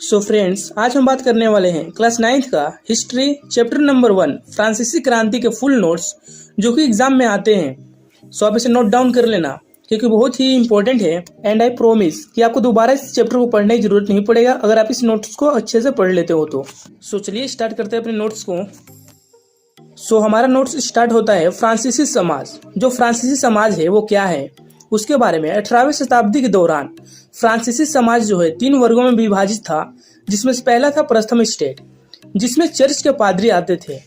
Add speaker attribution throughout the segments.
Speaker 1: So friends, आज हम बात करने वाले हैं क्लास 9th का हिस्ट्री चैप्टर नंबर 1 फ्रांसीसी क्रांति के फुल नोट्स जो कि एग्जाम में आते हैं। सो आप इसे नोट डाउन कर लेना क्योंकि बहुत ही इंपॉर्टेंट है। एंड आई प्रोमिस कि आपको दोबारा इस चैप्टर को पढ़ने की जरूरत नहीं पड़ेगा अगर आप इस नोट्स को अच्छे से पढ़ लेते हो तो। सो चलिए स्टार्ट करते हैं अपने नोट्स को। सो हमारा नोट्स स्टार्ट होता है फ्रांसीसी समाज। जो फ्रांसीसी समाज है वो क्या है उसके बारे में। 18वीं शताब्दी के दौरान फ्रांसीसी समाज जो है 3 वर्गों में विभाजित था, जिसमें से पहला था प्रथम स्टेट, जिसमें चर्च के पादरी आते थे।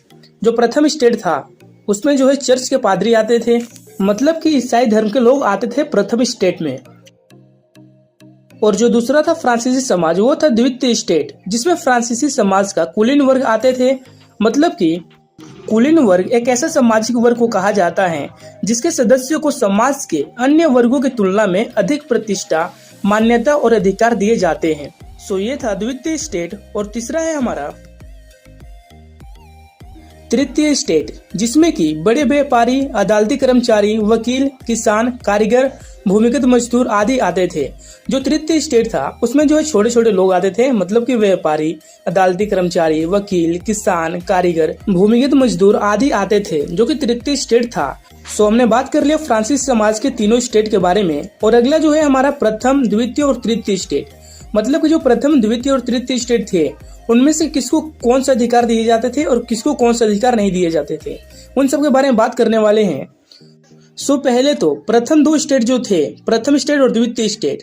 Speaker 1: जो प्रथम स्टेट था उसमें जो है चर्च के पादरी आते थे, मतलब कि ईसाई धर्म के लोग आते थे प्रथम स्टेट में। और जो दूसरा था फ्रांसीसी समाज वो था द्वितीय स्टेट, जिसमें फ्रांसीसी समाज का कुलीन वर्ग आते थे। मतलब कि कुलीन वर्ग एक ऐसा सामाजिक वर्ग को कहा जाता है जिसके सदस्यों को समाज के अन्य वर्गों की तुलना में अधिक प्रतिष्ठा, मान्यता और अधिकार दिए जाते हैं। सो ये था द्वितीय स्टेट। और तीसरा है हमारा तृतीय स्टेट, जिसमें कि बड़े व्यापारी, अदालती कर्मचारी, वकील, किसान, कारीगर, भूमिगत मजदूर आदि आते थे। जो तृतीय स्टेट था उसमें जो है छोटे छोटे लोग आते थे, मतलब कि व्यापारी, अदालती कर्मचारी, वकील, किसान, कारीगर, भूमिगत मजदूर आदि आते थे, जो कि तृतीय स्टेट था। सो हमने बात कर लिया फ्रांसीसी समाज के तीनों स्टेट के बारे में। और अगला जो है हमारा प्रथम, द्वितीय और तृतीय स्टेट। मतलब कि जो प्रथम, द्वितीय और तृतीय स्टेट थे उनमें से किसको कौन सा अधिकार दिए जाते थे और किसको कौन सा अधिकार नहीं दिए जाते थे, उन सब के बारे में बात करने वाले हैं। सो पहले तो प्रथम 2 स्टेट जो थे, प्रथम स्टेट और द्वितीय स्टेट,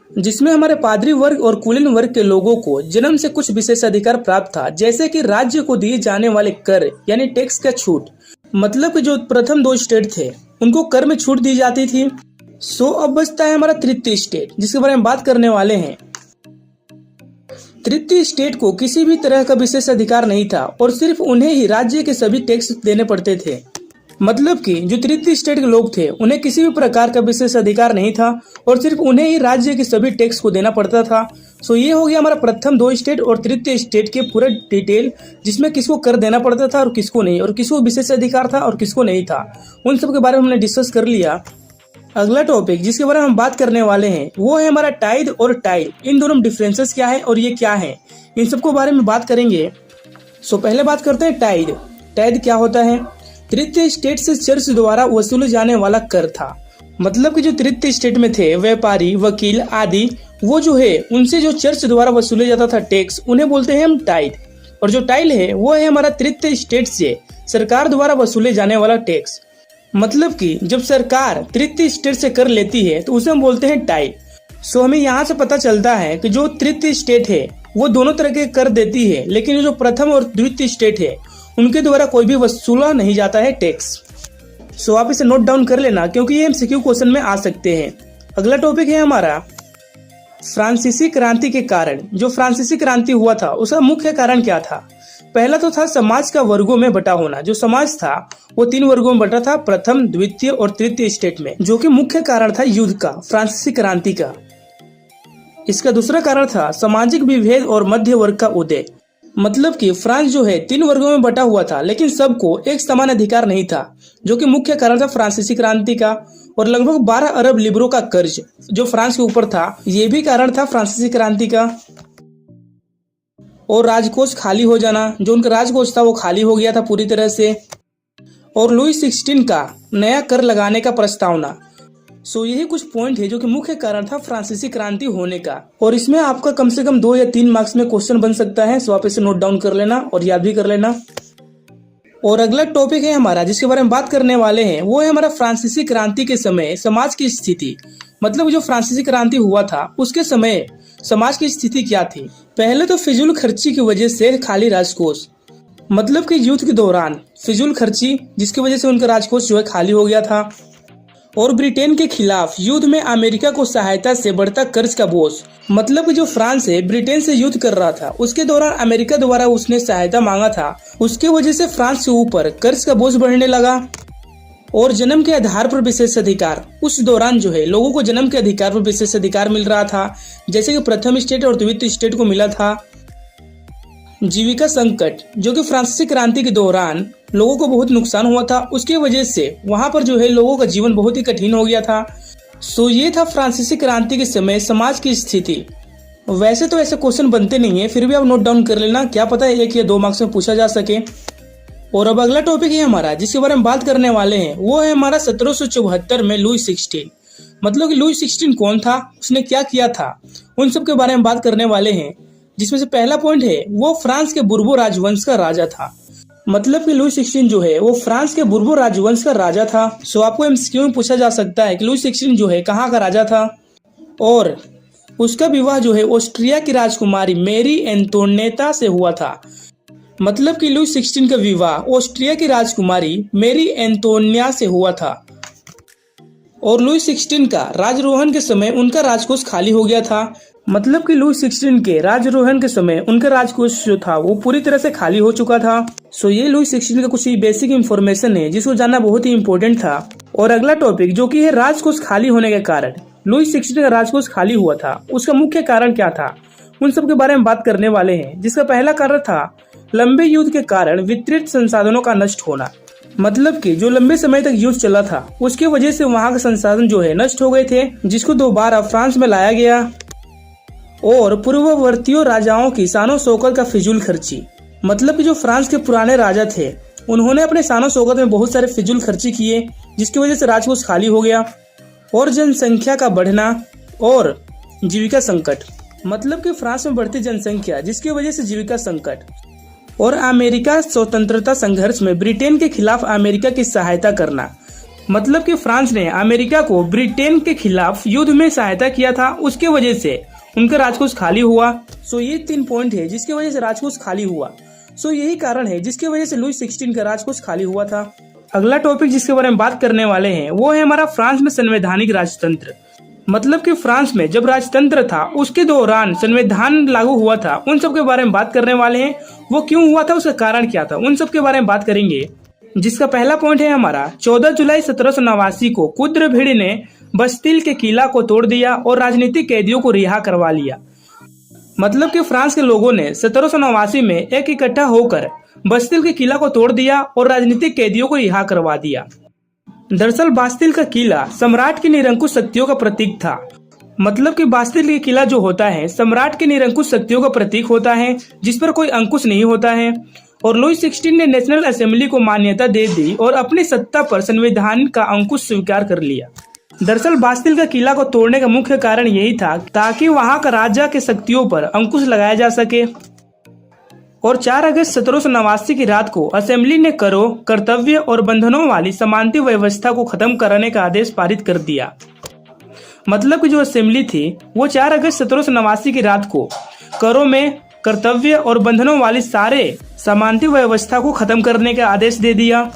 Speaker 1: जिसमें हमारे पादरी वर्ग और कुलीन वर्ग के लोगों को जन्म से कुछ विशेष अधिकार प्राप्त था, जैसे कि राज्य को दिए जाने वाले कर यानी टैक्स का छूट। मतलब कि जो प्रथम 2 स्टेट थे उनको कर में छूट दी जाती थी। सो अब बचता है हमारा तृतीय स्टेट, जिसके बारे में बात करने वाले हैं। तृतीय स्टेट को किसी भी तरह का विशेष अधिकार नहीं था और सिर्फ उन्हें ही राज्य के सभी टैक्स देने पड़ते थे। मतलब कि जो तृतीय स्टेट के लोग थे उन्हें किसी भी प्रकार का विशेष अधिकार नहीं था और सिर्फ उन्हें ही राज्य के सभी टैक्स को देना पड़ता था। सो ये हो गया हमारा प्रथम 2 स्टेट और तृतीय स्टेट के पूरे डिटेल, जिसमें किसको कर देना पड़ता था और किसको नहीं, और किसको विशेष अधिकार था और किसको नहीं था, उन सब के बारे में हमने डिस्कस कर लिया। अगला टॉपिक जिसके बारे में हम बात करने वाले हैं वो है हमारा टाइद और टाइल। इन दोनों डिफरेंसेस क्या है और ये क्या है, इन सबको बारे में बात करेंगे। सो पहले बात करते हैं टाइद। टाइद क्या होता है? तृतीय स्टेट से चर्च द्वारा वसूले जाने वाला कर था। मतलब कि जो तृतीय स्टेट में थे व्यापारी, वकील आदि, वो जो है उनसे जो चर्च द्वारा वसूले जाता था टैक्स, उन्हें बोलते हैं हम टाइड। और जो टाइल है वो है हमारा तृतीय स्टेट से सरकार द्वारा वसूले जाने वाला टैक्स। मतलब कि जब सरकार तृतीय स्टेट से कर लेती है तो उसे हम बोलते हैं टाइल। सो हमें यहाँ से पता चलता है कि जो तृतीय स्टेट है वो दोनों तरह के कर देती है, लेकिन जो प्रथम और द्वितीय स्टेट है उनके द्वारा कोई भी वसूला नहीं जाता है टैक्स। सो आप इसे नोट डाउन कर लेना क्योंकि ये एमसीक्यू क्वेश्चन में आ सकते हैं। अगला टॉपिक है हमारा फ्रांसीसी क्रांति के कारण। जो फ्रांसीसी क्रांति हुआ था उसका मुख्य कारण क्या था? पहला तो था समाज का वर्गों में बटा होना। जो समाज था वो 3 वर्गों में बटा था, प्रथम, द्वितीय और तृतीय स्टेट में, जो कि मुख्य कारण था युद्ध का, फ्रांसीसी क्रांति का। इसका दूसरा कारण था सामाजिक विभेद और मध्य वर्ग का उदय। मतलब कि फ्रांस जो है 3 वर्गों में बटा हुआ था लेकिन सबको एक समान अधिकार नहीं था, जो कि मुख्य कारण था फ्रांसीसी क्रांति का। और लगभग 12 अरब लिबरों का कर्ज जो फ्रांस के ऊपर था, ये भी कारण था फ्रांसीसी क्रांति का। और राजकोष खाली हो जाना, जो उनका राजकोष था वो खाली हो गया था पूरी तरह से। और लुई 16 का नया कर लगाने का प्रस्तावना। सो यही कुछ पॉइंट है जो कि मुख्य कारण था फ्रांसीसी क्रांति होने का। और इसमें आपका कम से कम 2 या 3 मार्क्स में क्वेश्चन बन सकता है। सो आप इसे नोट डाउन कर लेना और याद भी कर लेना। और अगला टॉपिक है हमारा जिसके बारे में बात करने वाले हैं वो है हमारा फ्रांसीसी क्रांति के समय समाज की स्थिति। मतलब जो फ्रांसीसी क्रांति हुआ था उसके समय समाज की स्थिति क्या थी? पहले तो फिजूल खर्ची की वजह से खाली राजकोष। मतलब कि युद्ध के दौरान फिजूल खर्ची जिसकी वजह से उनका राजकोष जो है खाली हो गया था। और ब्रिटेन के खिलाफ युद्ध में अमेरिका को सहायता से बढ़ता कर्ज का बोझ। मतलब कि जो फ्रांस है ब्रिटेन से युद्ध कर रहा था, उसके दौरान अमेरिका द्वारा उसने सहायता मांगा था, उसके वजह से फ्रांस के ऊपर कर्ज का बोझ बढ़ने लगा। और जन्म के आधार पर विशेष अधिकार, उस दौरान जो है लोगों को जन्म के अधिकार पर विशेष अधिकार मिल रहा था, जैसे कि प्रथम स्टेट और द्वितीय स्टेट को मिला था। जीविका संकट, जो कि फ्रांसीसी क्रांति के दौरान लोगों को बहुत नुकसान हुआ था, उसके वजह से वहां पर जो है लोगों का जीवन बहुत ही कठिन हो गया था। सो ये था फ्रांसीसी क्रांति के समय समाज की स्थिति। वैसे तो ऐसे क्वेश्चन बनते नहीं है, फिर भी आप नोट डाउन कर लेना, क्या पता है 1 या 2 मार्क्स में पूछा जा सके। और अब अगला टॉपिक है हमारा जिसके बारे में बात करने वाले हैं, वो है हमारा 1774 में लुई 16। मतलब कि लुई 16 कौन था, उसने क्या किया था, उन सब के बारे में बात करने वाले हैं। जिसमें से पहला पॉइंट है वो फ्रांस के बुर्बो राजवंश का राजा था। मतलब कि लुई 16 जो है वो फ्रांस के बुर्बो राजवंश का राजा था। सो आपको एमसीक्यू में पूछा जा सकता है कि लुई 16 जो है कहाँ का राजा था। और उसका विवाह जो है ऑस्ट्रिया की राजकुमारी मेरी एंटोनेटा से हुआ था। मतलब कि लुई 16 का विवाह ऑस्ट्रिया की राजकुमारी मेरी एंटोनिया से हुआ था। और लुई 16 का राजरोहन के समय उनका राजकोष खाली हो गया था। मतलब कि लुई 16 के राजरोहन के समय उनका राजकोष जो था वो पूरी तरह से खाली हो चुका था। सो ये लुई 16 का कुछ बेसिक इंफॉर्मेशन है जिसको जानना बहुत ही इम्पोर्टेंट था। और अगला टॉपिक जो कि है राजकोष खाली होने के कारण। लुई 16 का राजकोष खाली हुआ था, उसका मुख्य कारण क्या था, उन सब के बारे में बात करने वाले हैं। जिसका पहला कारण था लंबे युद्ध के कारण वितरित संसाधनों का नष्ट होना। मतलब कि जो लंबे समय तक युद्ध चला था उसकी वजह से वहां के संसाधन जो है नष्ट हो गए थे, जिसको दोबारा फ्रांस में लाया गया। और पूर्ववर्ती राजाओं की शानो शौकत का फिजूल खर्ची। मतलब कि जो फ्रांस के पुराने राजा थे उन्होंने अपने शानो शौकत में बहुत सारे फिजूल खर्ची किए, जिसकी वजह से राजकोष खाली हो गया। और जनसंख्या का बढ़ना और जीविका संकट। मतलब कि फ्रांस में बढ़ती जनसंख्या जिसकी वजह से जीविका संकट। और अमेरिका स्वतंत्रता संघर्ष में ब्रिटेन के खिलाफ अमेरिका की सहायता करना। मतलब कि फ्रांस ने अमेरिका को ब्रिटेन के खिलाफ युद्ध में सहायता किया था, उसके वजह से उनका राजकोष खाली हुआ। सो ये 3 पॉइंट है जिसकी वजह से राजकोष खाली हुआ। सो यही कारण है जिसकी वजह से लुई 16 का राजकोष खाली हुआ था। अगला टॉपिक जिसके बारे में बात करने वाले हैं वो है हमारा फ्रांस में संवैधानिक राजतंत्र। मतलब कि फ्रांस में जब राजतंत्र था उसके दौरान संविधान लागू हुआ था, उन सब के बारे में बात करने वाले हैं। वो क्यों हुआ था, उसका कारण क्या था, उन सब के बारे में बात करेंगे। जिसका पहला पॉइंट है हमारा 14 जुलाई 1789 को कुद्र भीड़ ने बस्तिल के किला को तोड़ दिया और राजनीतिक कैदियों को रिहा करवा लिया। मतलब कि फ्रांस के लोगों ने 1789 में एक इकट्ठा होकर बस्तिल के किला को तोड़ दिया और राजनीतिक कैदियों को रिहा करवा दिया। दरअसल बास्तिल का किला सम्राट की निरंकुश शक्तियों का प्रतीक था। मतलब कि बास्तिल का किला जो होता है सम्राट की निरंकुश शक्तियों का प्रतीक होता है, जिस पर कोई अंकुश नहीं होता है। और लुई 16 ने नेशनल असेंबली को मान्यता दे दी और अपनी सत्ता पर संविधान का अंकुश स्वीकार कर लिया। दरअसल बास्तिल का किला को तोड़ने का मुख्य कारण यही था ताकि वहां का राजा के शक्तियों पर अंकुश लगाया जा सके। और 4 अगस्त 1789 की रात को असेंबली ने करों, कर्तव्य और बंधनों वाली समानता व्यवस्था को खत्म कराने का आदेश पारित कर दिया। मतलब कि जो असेंबली थी वो 4 अगस्त 1789 की रात को करों में, कर्तव्य और बंधनों वाली सारे समानता व्यवस्था को खत्म करने का आदेश दे दिया।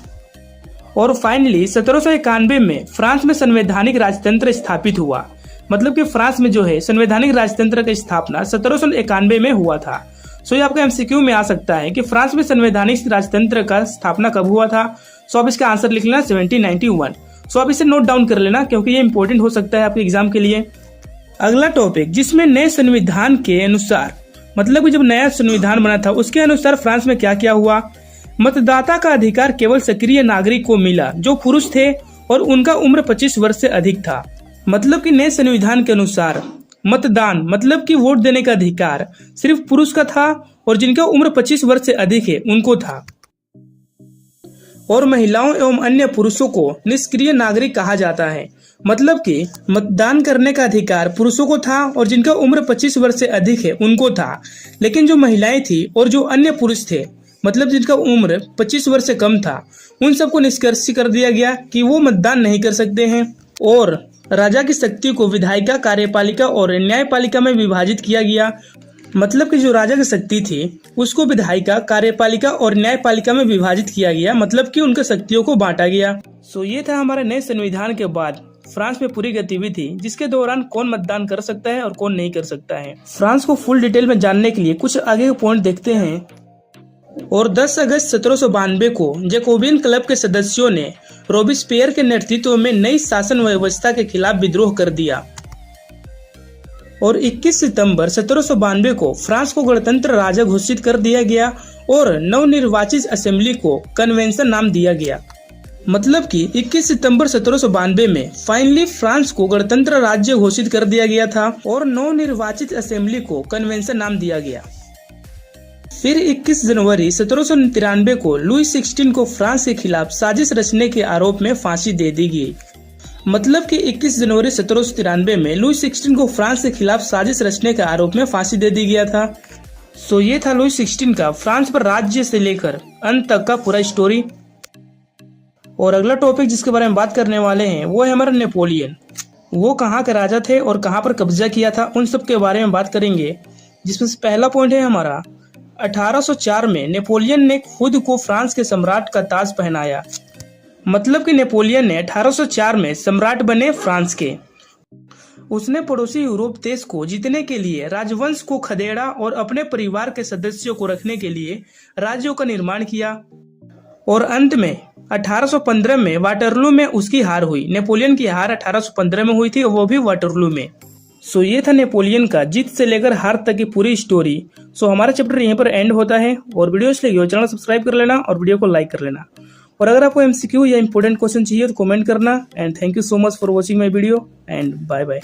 Speaker 1: और फाइनली 1791 में फ्रांस में संवैधानिक राजतंत्र स्थापित हुआ। मतलब कि फ्रांस में जो है संवैधानिक राजतंत्र की स्थापना 1791 में हुआ था। सो ये आपका एमसीक्यू में आ सकता है कि फ्रांस में संवैधानिक राजतंत्र का स्थापना कब हुआ था। सो आप इसका आंसर लिख लेना 1791। सो आप इसे नोट डाउन कर लेना क्योंकि ये इंपॉर्टेंट हो सकता है आपके एग्जाम के लिए। अगला टॉपिक जिसमें नए संविधान के अनुसार, मतलब कि जब नया संविधान बना था उसके अनुसार फ्रांस में क्या क्या हुआ। मतदाता का अधिकार केवल सक्रिय नागरिक को मिला जो पुरुष थे और उनका उम्र 25 वर्ष से अधिक था। मतलब कि नए संविधान के अनुसार मतदान मतलब कि वोट देने का अधिकार सिर्फ पुरुष का था और जिनका उम्र 25 वर्ष से अधिक है उनको था। और महिलाओं एवं अन्य पुरुषों को निष्क्रिय नागरिक कहा जाता है। मतलब कि मतदान करने का अधिकार पुरुषों को था और जिनका उम्र 25 वर्ष से अधिक है उनको था, लेकिन जो महिलाएं थी और जो अन्य पुरुष थे मतलब जिनका उम्र 25 वर्ष से कम था उन सबको निष्कर्ष कर दिया गया कि वो मतदान नहीं कर सकते हैं। और राजा की शक्ति को विधायिका, कार्यपालिका और न्यायपालिका में विभाजित किया गया। मतलब कि जो राजा की शक्ति थी उसको विधायिका, कार्यपालिका और न्यायपालिका में विभाजित किया गया। मतलब कि उनके शक्तियों को बांटा गया। सो ये था हमारे नए संविधान के बाद फ्रांस में पूरी गतिविधि जिसके दौरान कौन मतदान कर सकता है और कौन नहीं कर सकता है। फ्रांस को फुल डिटेल में जानने के लिए कुछ आगे के पॉइंट देखते हैं। और 10 अगस्त 1792 को जैकोबियन क्लब के सदस्यों ने रोबिस्पियर के नेतृत्व में नई शासन व्यवस्था के खिलाफ विद्रोह कर दिया। और 21 सितंबर 1792 को फ्रांस को गणतंत्र राज्य घोषित कर दिया गया और नवनिर्वाचित असेंबली को कन्वेंशन नाम दिया गया। मतलब कि 21 सितंबर 1792 में फाइनली फ्रांस को गणतंत्र राज्य घोषित कर दिया गया था और नवनिर्वाचित असेंबली को कन्वेंशन नाम दिया गया। फिर 21 जनवरी 1793 को लुई 16 को फ्रांस के खिलाफ साजिश रचने के आरोप में फांसी दे दी गई। मतलब कि 21 जनवरी 1793 में लुई 16 को फ्रांस के खिलाफ साजिश रचने के आरोप में फांसी दे दी गया था। सो ये था लुई 16 का फ्रांस पर राज्य से लेकर अंत तक का पूरा स्टोरी। और अगला टॉपिक जिसके बारे में बात करने वाले हैं वो है हमारा नेपोलियन। वो कहाँ के राजा थे और कहाँ पर कब्जा किया था, उन सब के बारे में बात करेंगे। जिसमें से पहला पॉइंट है हमारा 1804 में नेपोलियन ने खुद को फ्रांस के सम्राट का ताज पहनाया। मतलब कि नेपोलियन ने 1804 में सम्राट बने फ्रांस के। उसने पड़ोसी यूरोप देश को जीतने के लिए राजवंश को खदेड़ा और अपने परिवार के सदस्यों को रखने के लिए राज्यों का निर्माण किया। और अंत में 1815 में वाटरलू में उसकी हार हुई। नेपोलियन की हार 1815 में हुई थी और वो भी वाटरलू में। सो ये था नेपोलियन का जीत से लेकर हार तक की पूरी स्टोरी। सो हमारा चैप्टर यहीं पर एंड होता है। और वीडियो इसलिए हो चैनल सब्सक्राइब कर लेना और वीडियो को लाइक कर लेना। और अगर आपको एमसीक्यू या इंपोर्टेंट क्वेश्चन चाहिए तो कमेंट करना। And thank you so much for watching my video and bye bye.